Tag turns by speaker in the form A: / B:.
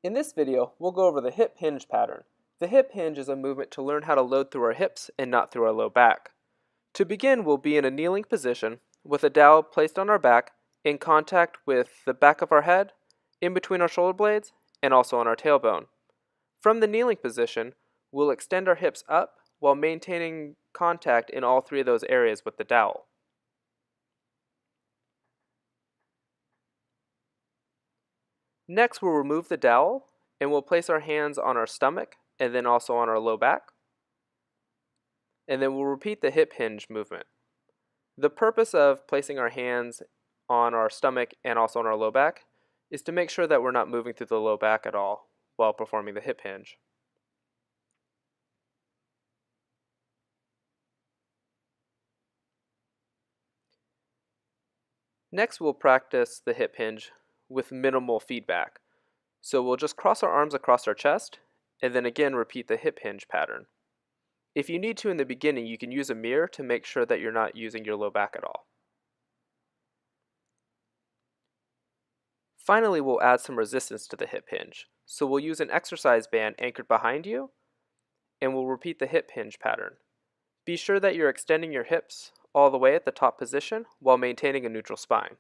A: In this video, we'll go over the hip hinge pattern. The hip hinge is a movement to learn how to load through our hips and not through our low back. To begin, we'll be in a kneeling position with a dowel placed on our back in contact with the back of our head, in between our shoulder blades, and also on our tailbone. From the kneeling position, we'll extend our hips up while maintaining contact in all three of those areas with the dowel. Next, we'll remove the dowel and we'll place our hands on our stomach and then also on our low back. And then we'll repeat the hip hinge movement. The purpose of placing our hands on our stomach and also on our low back is to make sure that we're not moving through the low back at all while performing the hip hinge. Next, we'll practice the hip hinge with minimal feedback. So we'll just cross our arms across our chest and then again repeat the hip hinge pattern. If you need to in the beginning, you can use a mirror to make sure that you're not using your low back at all. Finally, we'll add some resistance to the hip hinge. So we'll use an exercise band anchored behind you and we'll repeat the hip hinge pattern. Be sure that you're extending your hips all the way at the top position while maintaining a neutral spine.